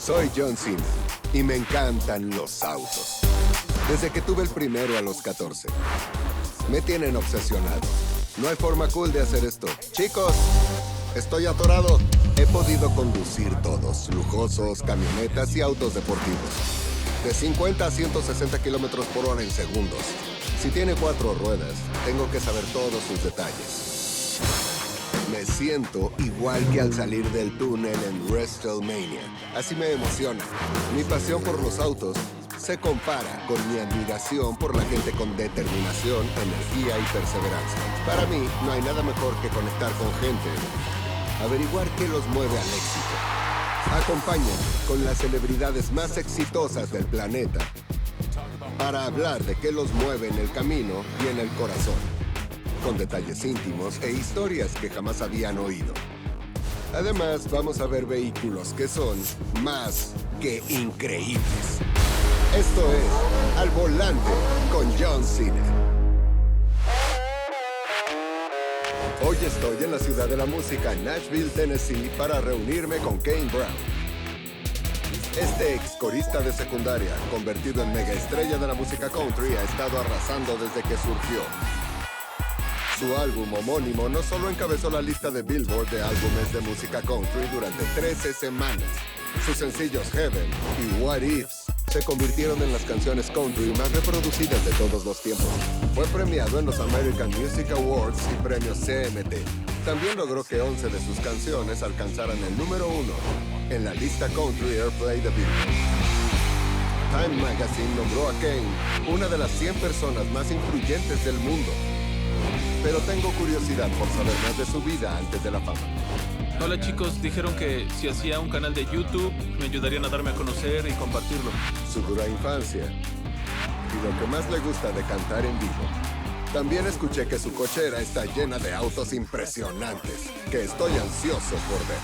Soy John Cena y me encantan los autos. Desde que tuve el primero a los 14. Me tienen obsesionado. No hay forma cool de hacer esto. Chicos, estoy atorado. He podido conducir todos, lujosos, camionetas y autos deportivos. De 50 a 160 kilómetros por hora en segundos. Si tiene 4 ruedas, tengo que saber todos sus detalles. Me siento igual que al salir del túnel en WrestleMania. Así me emociona. Mi pasión por los autos se compara con mi admiración por la gente con determinación, energía y perseverancia. Para mí, no hay nada mejor que conectar con gente, averiguar qué los mueve al éxito. Acompáñame con las celebridades más exitosas del planeta para hablar de qué los mueve en el camino y en el corazón, con detalles íntimos e historias que jamás habían oído. Además, vamos a ver vehículos que son más que increíbles. Esto es Al Volante con John Cena. Hoy estoy en la ciudad de la música, Nashville, Tennessee, para reunirme con Kane Brown. Este ex corista de secundaria, convertido en mega estrella de la música country, ha estado arrasando desde que surgió. Su álbum homónimo no solo encabezó la lista de Billboard de álbumes de música country durante 13 semanas. Sus sencillos Heaven y What Ifs se convirtieron en las canciones country más reproducidas de todos los tiempos. Fue premiado en los American Music Awards y premios CMT. También logró que 11 de sus canciones alcanzaran el número 1 en la lista Country Airplay de Billboard. Time Magazine nombró a Kane una de las 100 personas más influyentes del mundo. Pero tengo curiosidad por saber más de su vida antes de la fama. Hola chicos, dijeron que si hacía un canal de YouTube me ayudarían a darme a conocer y compartirlo. Su dura infancia y lo que más le gusta de cantar en vivo. También escuché que su cochera está llena de autos impresionantes que estoy ansioso por ver.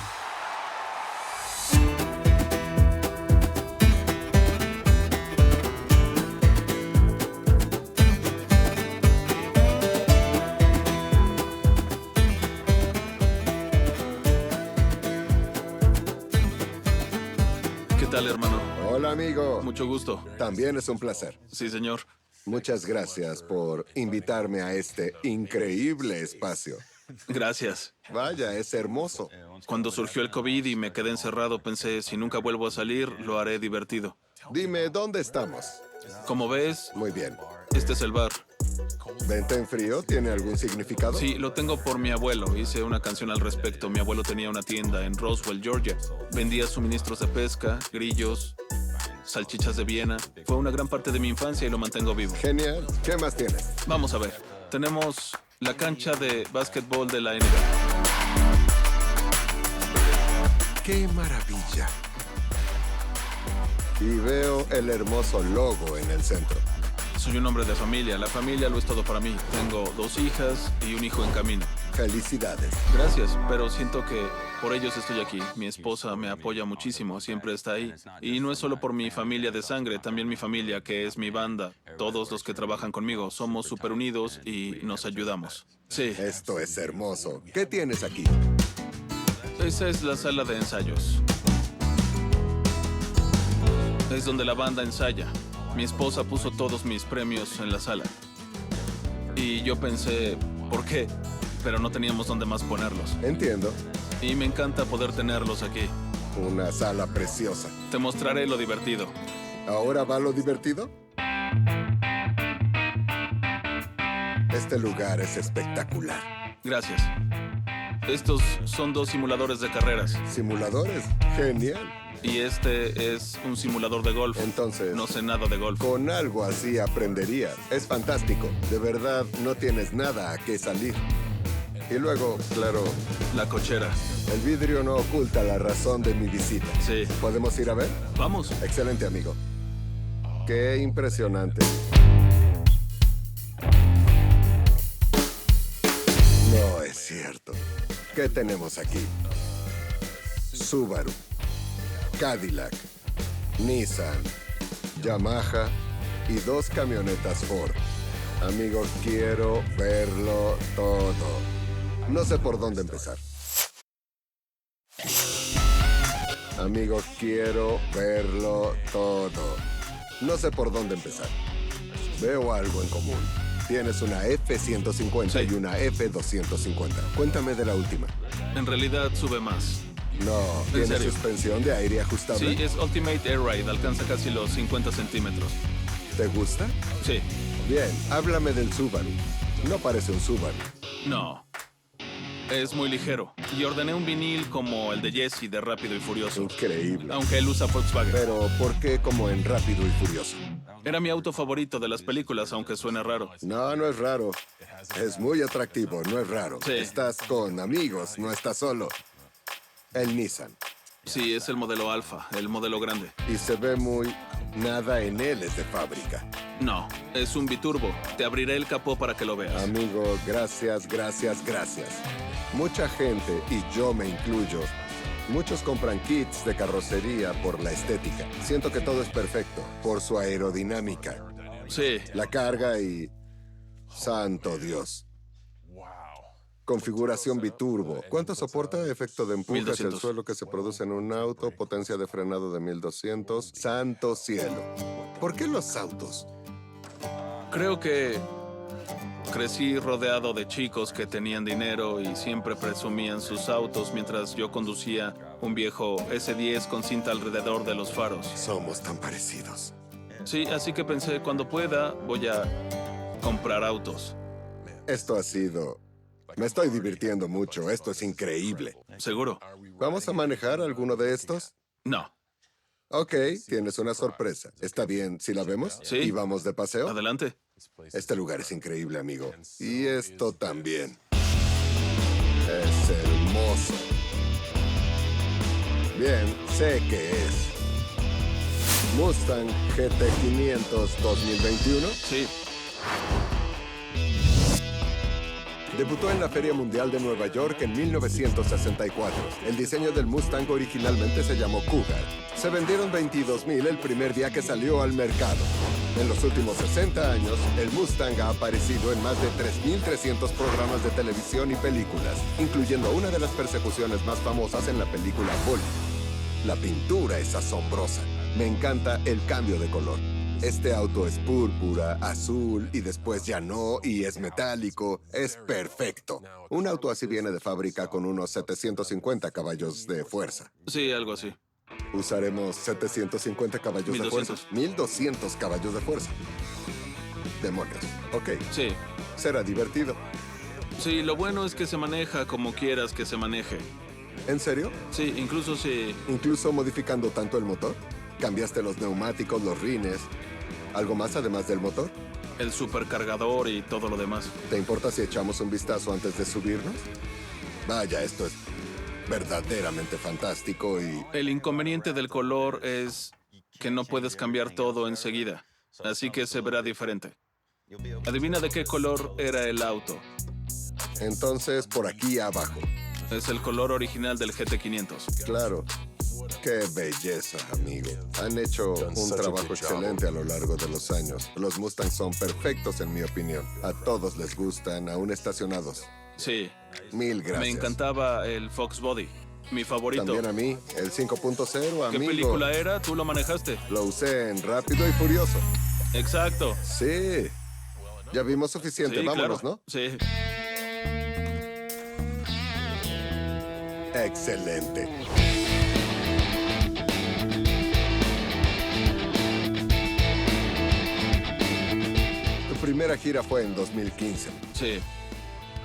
¿Qué tal, hermano? Hola, amigo. Mucho gusto. También es un placer. Sí, señor. Muchas gracias por invitarme a este increíble espacio. Gracias. Vaya, es hermoso. Cuando surgió el COVID y me quedé encerrado, pensé, si nunca vuelvo a salir, lo haré divertido. Dime, ¿dónde estamos? Como ves, Muy bien. este es el bar. ¿Venta en frío tiene algún significado? Sí, lo tengo por mi abuelo. Hice una canción al respecto. Mi abuelo tenía una tienda en Roswell, Georgia. Vendía suministros de pesca, grillos, salchichas de Viena. Fue una gran parte de mi infancia y lo mantengo vivo. Genial. ¿Qué más tienes? Vamos a ver. Tenemos la cancha de básquetbol de la NBA. ¡Qué maravilla! Y veo el hermoso logo en el centro. Soy un hombre de familia. La familia lo es todo para mí. Tengo 2 hijas y un hijo en camino. Felicidades. Gracias, pero siento que por ellos estoy aquí. Mi esposa me apoya muchísimo, siempre está ahí. Y no es solo por mi familia de sangre, también mi familia, que es mi banda. Todos los que trabajan conmigo somos súper unidos y nos ayudamos. Sí, Esto es hermoso. ¿Qué tienes aquí? esa es la sala de ensayos. Es donde la banda ensaya. Mi esposa puso todos mis premios en la sala. Y yo pensé, ¿por qué? Pero no teníamos dónde más ponerlos. Entiendo. Y me encanta poder tenerlos aquí. Una sala preciosa. Te mostraré lo divertido. ¿Ahora va lo divertido? Este lugar es espectacular. Gracias. Estos son 2 simuladores de carreras. ¿Simuladores? Genial. Y este es un simulador de golf. Entonces, No sé nada de golf. con algo así aprenderías. Es fantástico. De verdad, no tienes nada a qué salir. Y luego, claro, La cochera. el vidrio no oculta la razón de mi visita. Sí. ¿Podemos ir a ver? Vamos. Excelente, amigo. Qué impresionante. No es cierto. ¿Qué tenemos aquí? Subaru, Cadillac, Nissan, Yamaha y 2 camionetas Ford. Amigo, quiero verlo todo. No sé por dónde empezar. Amigo, quiero verlo todo. No sé por dónde empezar. Veo algo en común. Tienes una F-150 Sí. y una F-250. Cuéntame de la última. En realidad sube más. No, ¿En ¿tiene serio? suspensión de aire ajustable? Sí, es Ultimate Air Ride, alcanza casi los 50 centímetros. ¿Te gusta? Sí, Bien, háblame del Subaru. No parece un Subaru. no. Es muy ligero. Y ordené un vinil como el de Jesse de Rápido y Furioso. Increíble. Aunque él usa Volkswagen. Pero, ¿por qué como en Rápido y Furioso? Era mi auto favorito de las películas, aunque suene raro. No, no es raro. Es muy atractivo, no es raro. Sí. Estás con amigos, no estás solo. El Nissan. Sí, es el modelo Alfa, el modelo grande. Y se ve muy... Nada en él es de fábrica. No, es un biturbo. Te abriré el capó para que lo veas. Amigo, gracias, gracias, gracias. Mucha gente, y yo me incluyo, muchos compran kits de carrocería por la estética. Siento que todo es perfecto, por su aerodinámica, Sí, la carga y... ¡Santo Dios! Configuración biturbo. ¿Cuánto soporta efecto de empuje hacia el 1200. suelo que se produce en un auto? Potencia de frenado de 1200. ¡Santo cielo! ¿Por qué los autos? creo que crecí rodeado de chicos que tenían dinero y siempre presumían sus autos mientras yo conducía un viejo S10 con cinta alrededor de los faros. Somos tan parecidos. Sí, así que pensé, cuando pueda, voy a comprar autos. Esto ha sido... Me estoy divirtiendo mucho. Esto es increíble. ¿Seguro? ¿Vamos a manejar alguno de estos? No. Ok, tienes una sorpresa. ¿Está bien si la vemos? Sí. ¿Y vamos de paseo? Adelante. Este lugar es increíble, amigo. Y esto también. Es hermoso. Bien, sé qué es. Mustang GT500 2021. Sí, Debutó en la Feria Mundial de Nueva York en 1964. El diseño del Mustang originalmente se llamó Cougar. Se vendieron 22,000 el primer día que salió al mercado. En los últimos 60 años, el Mustang ha aparecido en más de 3,300 programas de televisión y películas, incluyendo una de las persecuciones más famosas en la película Bullitt. La pintura es asombrosa. Me encanta el cambio de color. Este auto es púrpura, azul y después ya no, y es metálico. Es perfecto. Un auto así viene de fábrica con unos 750 caballos de fuerza. sí, algo así. Usaremos 750 caballos de fuerza. 1,200 caballos de fuerza. Demonios. Ok, Sí. será divertido. Sí, lo bueno es que se maneja como quieras que se maneje. ¿En serio? Sí, incluso si... ¿Incluso modificando tanto el motor? ¿Cambiaste los neumáticos, los rines? ¿Algo más además del motor? el supercargador y todo lo demás. ¿Te importa si echamos un vistazo antes de subirnos? Vaya, esto es verdaderamente fantástico y... El inconveniente del color es que no puedes cambiar todo enseguida, así que se verá diferente. Adivina de qué color era el auto. Entonces, por aquí abajo. Es el color original del GT500. Claro. Qué belleza, amigo. Han hecho un trabajo excelente a lo largo de los años. Los Mustangs son perfectos, en mi opinión. A todos les gustan, aún estacionados. Sí, Mil gracias. me encantaba el Fox Body, mi favorito. También a mí, el 5.0, ¿Qué amigo. película era? ¿Tú lo manejaste? Lo usé en Rápido y Furioso. Exacto. Sí. Ya vimos suficiente, Sí, vámonos, claro. ¿no? Sí. Excelente. Tu primera gira fue en 2015. Sí.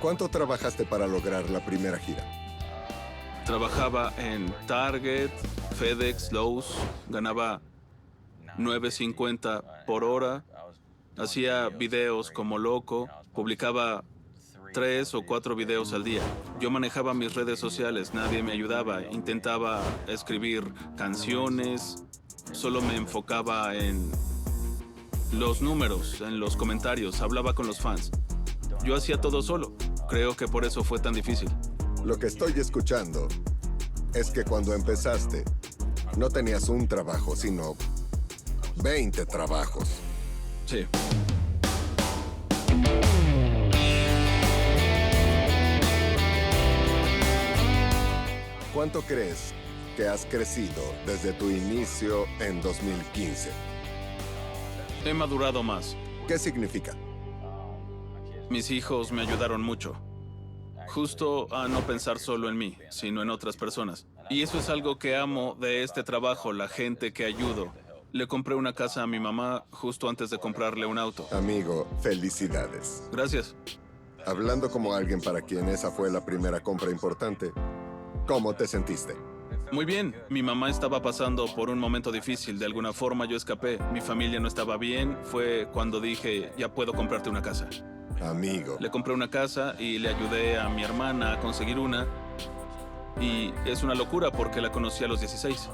¿Cuánto trabajaste para lograr la primera gira? Trabajaba en Target, FedEx, Lowe's. Ganaba $9.50 por hora. Hacía videos como loco. Publicaba 3 o 4 videos al día. Yo manejaba mis redes sociales. Nadie me ayudaba. Intentaba escribir canciones. Solo me enfocaba en los números, en los comentarios. Hablaba con los fans. Yo hacía todo solo. Creo que por eso fue tan difícil. Lo que estoy escuchando es que cuando empezaste, no tenías un trabajo, sino 20 trabajos. Sí. ¿Cuánto crees que has crecido desde tu inicio en 2015. He madurado más. ¿Qué significa? Mis hijos me ayudaron mucho. Justo a no pensar solo en mí, sino en otras personas. Y eso es algo que amo de este trabajo, la gente que ayudo. Le compré una casa a mi mamá justo antes de comprarle un auto. Amigo, felicidades. Gracias. Hablando como alguien para quien esa fue la primera compra importante, ¿cómo te sentiste? Muy bien. Mi mamá estaba pasando por un momento difícil. De alguna forma yo escapé. Mi familia no estaba bien. Fue cuando dije, ya puedo comprarte una casa. Amigo, Le compré una casa y le ayudé a mi hermana a conseguir una. Y es una locura porque la conocí a los 16.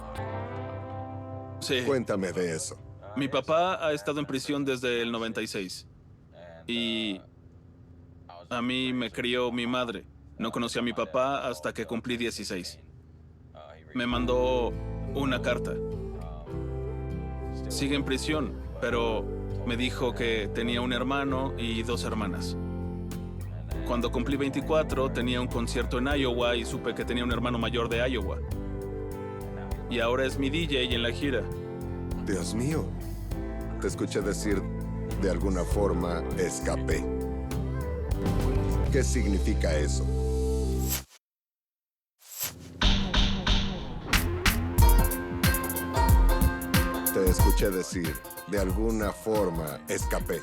Sí. cuéntame de eso. Mi papá ha estado en prisión desde el 96. Y a mí me crió mi madre. No conocí a mi papá hasta que cumplí 16. Me mandó una carta. Sigue en prisión, pero me dijo que tenía un hermano y 2 hermanas. Cuando cumplí 24, tenía un concierto en Iowa y supe que tenía un hermano mayor de Iowa. Y ahora es mi DJ en la gira. Dios mío, te escuché decir, de alguna forma, escapé. ¿Qué significa eso? Te escuché decir, de alguna forma, escapé.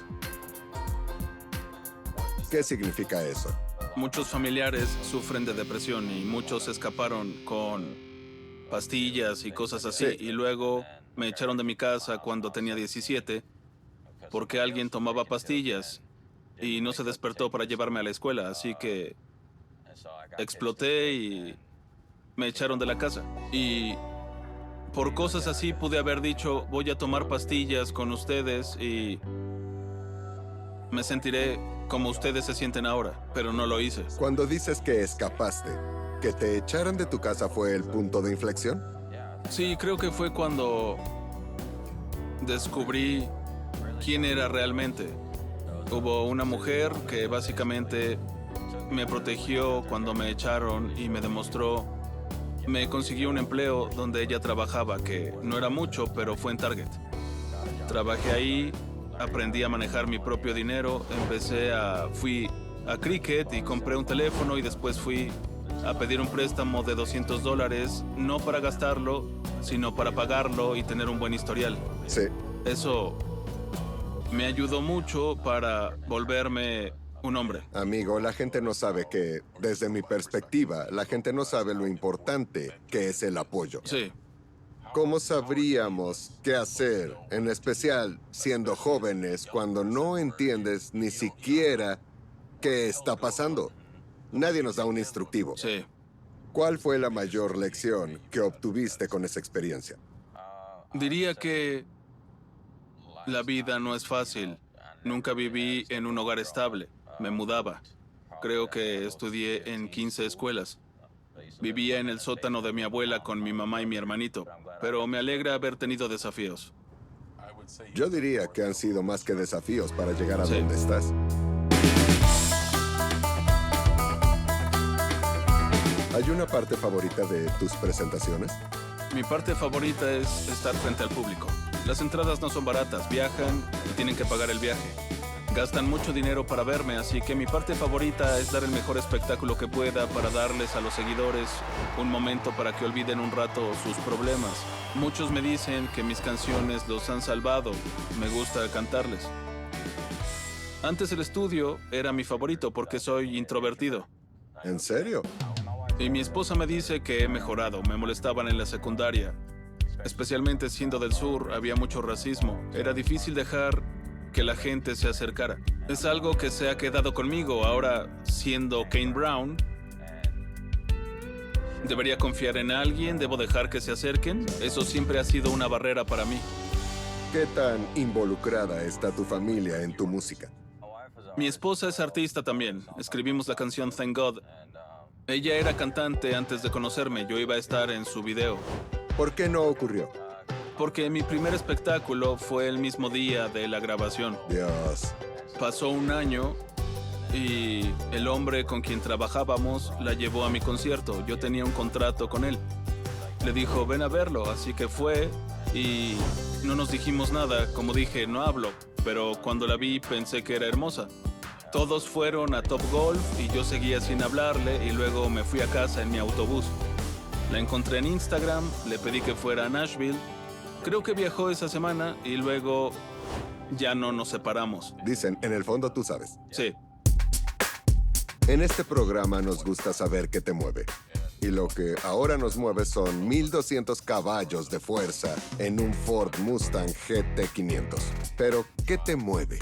¿Qué significa eso? Muchos familiares sufren de depresión y muchos escaparon con pastillas y cosas así. Sí. Y luego me echaron de mi casa cuando tenía 17 porque alguien tomaba pastillas y no se despertó para llevarme a la escuela. Así que exploté y me echaron de la casa. Y por cosas así pude haber dicho, voy a tomar pastillas con ustedes y me sentiré como ustedes se sienten ahora, pero no lo hice. Cuando dices que escapaste, ¿que te echaran de tu casa fue el punto de inflexión? Sí, creo que fue cuando descubrí quién era realmente. Hubo una mujer que básicamente me protegió cuando me echaron y me demostró. Me consiguió un empleo donde ella trabajaba, que no era mucho, pero fue en Target. Trabajé ahí, aprendí a manejar mi propio dinero, fui a Cricket y compré un teléfono y después fui a pedir un préstamo de $200, no para gastarlo, sino para pagarlo y tener un buen historial. Sí. Eso me ayudó mucho para volverme un hombre. Amigo, la gente no sabe que, desde mi perspectiva, la gente no sabe lo importante que es el apoyo. Sí, ¿Cómo sabríamos qué hacer, en especial siendo jóvenes, cuando no entiendes ni siquiera qué está pasando? Nadie nos da un instructivo. sí. ¿Cuál fue la mayor lección que obtuviste con esa experiencia? Diría que la vida no es fácil. Nunca viví en un hogar estable. Me mudaba. Creo que estudié en 15 escuelas. Vivía en el sótano de mi abuela con mi mamá y mi hermanito, pero me alegra haber tenido desafíos. Yo diría que han sido más que desafíos para llegar a Sí. donde estás. ¿Hay una parte favorita de tus presentaciones? Mi parte favorita es estar frente al público. Las entradas no son baratas, viajan y tienen que pagar el viaje. Gastan mucho dinero para verme, así que mi parte favorita es dar el mejor espectáculo que pueda para darles a los seguidores un momento para que olviden un rato sus problemas. Muchos me dicen que mis canciones los han salvado. Me gusta cantarles. Antes el estudio era mi favorito porque soy introvertido. ¿En serio? Y mi esposa me dice que he mejorado. Me molestaban en la secundaria. Especialmente siendo del sur, había mucho racismo. Era difícil dejar que la gente se acercara. Es algo que se ha quedado conmigo. Ahora, siendo Kane Brown, ¿debería confiar en alguien? ¿Debo dejar que se acerquen? Eso siempre ha sido una barrera para mí. ¿Qué tan involucrada está tu familia en tu música? Mi esposa es artista también. Escribimos la canción Thank God. Ella era cantante antes de conocerme. Yo iba a estar en su video. ¿Por qué no ocurrió? Porque mi primer espectáculo fue el mismo día de la grabación. Dios. Pasó un año y el hombre con quien trabajábamos la llevó a mi concierto. Yo tenía un contrato con él. Le dijo, ven a verlo, así que fue y no nos dijimos nada. Como dije, no hablo, pero cuando la vi pensé que era hermosa. Todos fueron a Top Golf y yo seguía sin hablarle y luego me fui a casa en mi autobús. La encontré en Instagram, le pedí que fuera a Nashville. Creo que viajó esa semana y luego ya no nos separamos. Dicen, en el fondo tú sabes. Sí, En este programa nos gusta saber qué te mueve. Y lo que ahora nos mueve son 1200 caballos de fuerza en un Ford Mustang GT500. Pero, ¿qué te mueve?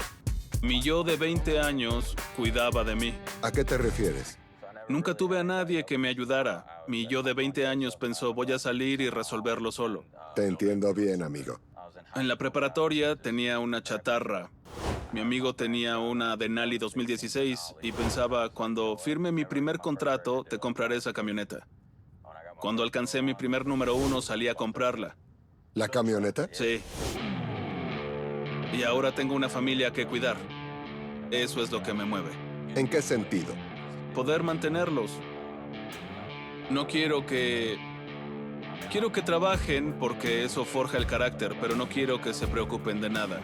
mi yo de 20 años cuidaba de mí. ¿A qué te refieres? Nunca tuve a nadie que me ayudara. Mi yo de 20 años pensó, voy a salir y resolverlo solo. Te entiendo bien, amigo. En la preparatoria tenía una chatarra. Mi amigo tenía una Denali 2016 y pensaba, cuando firme mi primer contrato, te compraré esa camioneta. Cuando alcancé mi primer número 1, salí a comprarla. ¿La camioneta? Sí. Y ahora tengo una familia que cuidar. Eso es lo que me mueve. ¿En qué sentido? Poder mantenerlos. No quiero que... Quiero que trabajen porque eso forja el carácter, pero no quiero que se preocupen de nada.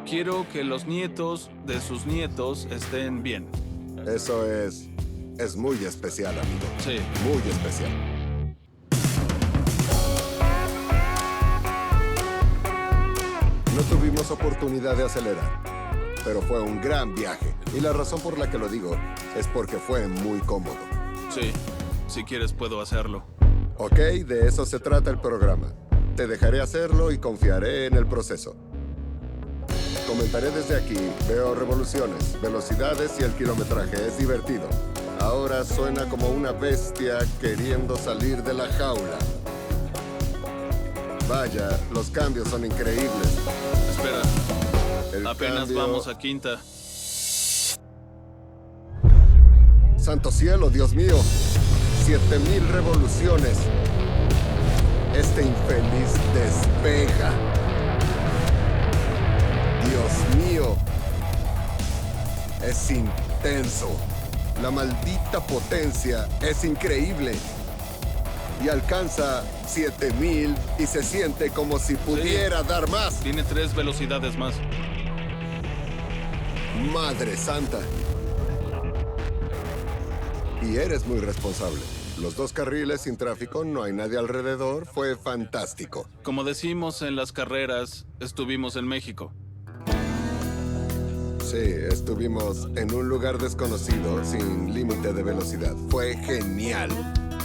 Quiero que los nietos de sus nietos estén bien. Eso es muy especial, amigo. Sí. Muy especial. No tuvimos oportunidad de acelerar, pero fue un gran viaje. Y la razón por la que lo digo es porque fue muy cómodo. Sí. Si quieres, puedo hacerlo. Ok, de eso se trata el programa. Te dejaré hacerlo y confiaré en el proceso. Comentaré desde aquí, veo revoluciones, velocidades y el kilometraje. Es divertido. Ahora suena como una bestia queriendo salir de la jaula. Vaya, los cambios son increíbles. Espera, El apenas cambio- vamos a quinta. ¡Santo cielo, Dios mío! 7000 revoluciones. Este infeliz despega. Dios mío. Es intenso. La maldita potencia es increíble. Y alcanza 7000 y se siente como si pudiera dar más. Tiene 3 velocidades más. Madre santa. Y eres muy responsable. Los 2 carriles sin tráfico, no hay nadie alrededor, fue fantástico. Como decimos en las carreras, estuvimos en México. Sí, estuvimos en un lugar desconocido, sin límite de velocidad. Fue genial.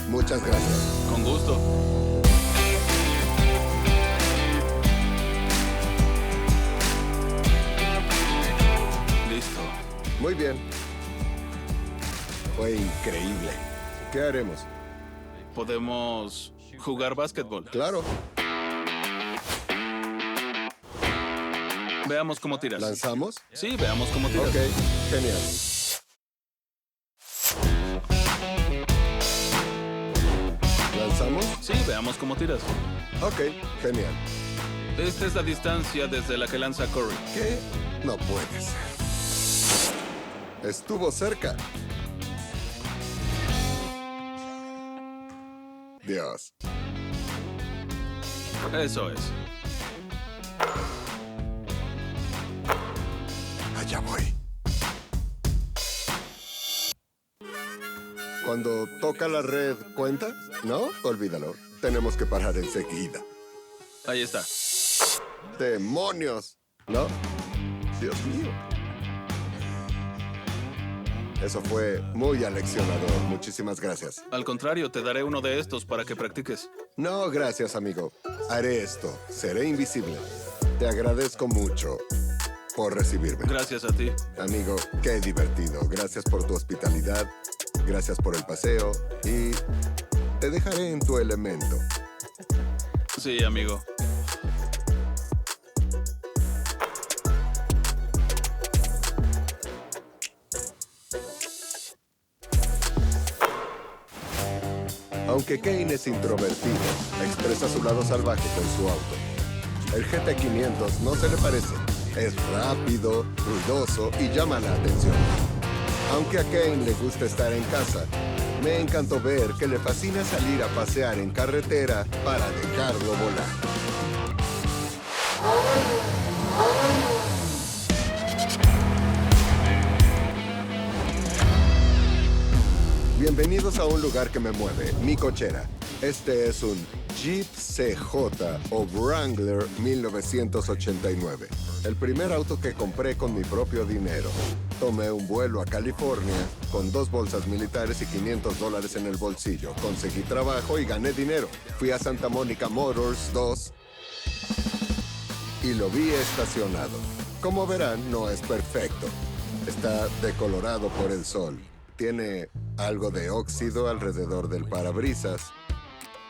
Muchas gracias. Con gusto. Listo. Muy bien. Fue increíble. ¿Qué haremos? Podemos jugar básquetbol. Claro, Veamos cómo tiras. ¿lanzamos? Sí, veamos cómo tiras. Ok, genial. ¿Lanzamos? Sí, veamos cómo tiras. Ok, genial. Esta es la distancia desde la que lanza Curry. ¿Qué? No puede ser. Estuvo cerca. Dios. Eso es. Allá voy. Cuando toca la red, ¿cuenta? ¿No? Olvídalo. Tenemos que parar enseguida. Ahí está. ¡Demonios! ¿No? Dios mío. Eso fue muy aleccionador. Muchísimas gracias. Al contrario, te daré uno de estos para que practiques. No, gracias, amigo. Haré esto. Seré invisible. Te agradezco mucho por recibirme. Gracias a ti. Amigo, qué divertido. Gracias por tu hospitalidad. Gracias por el paseo. Y te dejaré en tu elemento. Sí, amigo. Aunque Kane es introvertido, expresa su lado salvaje con su auto. El GT500 no se le parece. Es rápido, ruidoso y llama la atención. Aunque a Kane le gusta estar en casa, Me encantó ver que le fascina salir a pasear en carretera para dejarlo volar. Bienvenidos a un lugar que me mueve, mi cochera. Este es un Jeep CJ o Wrangler 1989. El primer auto que compré con mi propio dinero. Tomé un vuelo a California con 2 bolsas militares y $500 en el bolsillo. Conseguí trabajo y gané dinero. Fui a Santa Monica Motors 2 y lo vi estacionado. Como verán, no es perfecto. Está decolorado por el sol. Tiene algo de óxido alrededor del parabrisas.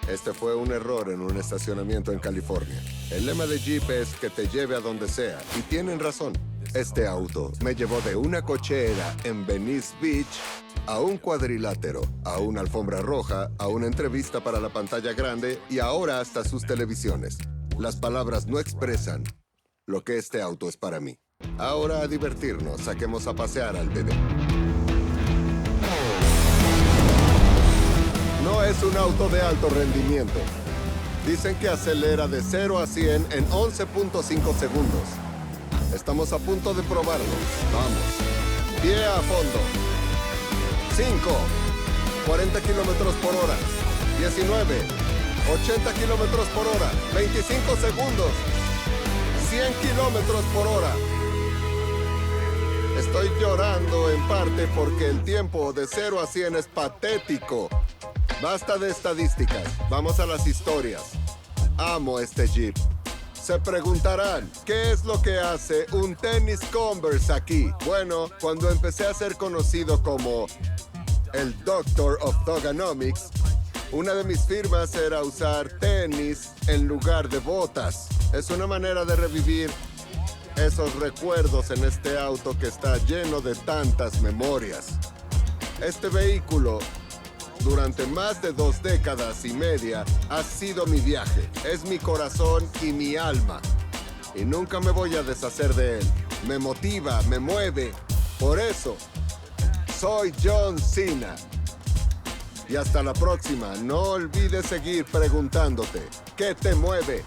Este fue un error en un estacionamiento en California. El lema de Jeep es que te lleve a donde sea, y tienen razón. Este auto me llevó de una cochera en Venice Beach a un cuadrilátero, a una alfombra roja, a una entrevista para la pantalla grande y ahora hasta sus televisiones. Las palabras no expresan lo que este auto es para mí. Ahora a divertirnos, saquemos a pasear al bebé. No es un auto de alto rendimiento. Dicen que acelera de 0 a 100 en 11.5 segundos. Estamos a punto de probarlo. Vamos. Pie a fondo. 5. 40 kilómetros por hora. 19. 80 kilómetros por hora. 25 segundos. 100 kilómetros por hora. Estoy llorando en parte porque el tiempo de 0 a 100 es patético. Basta de estadísticas, vamos a las historias. Amo este Jeep. Se preguntarán, ¿qué es lo que hace un tenis Converse aquí? Bueno, cuando empecé a ser conocido como el Doctor of Doganomics, una de mis firmas era usar tenis en lugar de botas. Es una manera de revivir esos recuerdos en este auto que está lleno de tantas memorias. Este vehículo, durante más de 2 décadas y media, ha sido mi viaje. Es mi corazón y mi alma. Y nunca me voy a deshacer de él. Me motiva, me mueve. Por eso, soy John Cena. Y hasta la próxima. No olvides seguir preguntándote, ¿qué te mueve?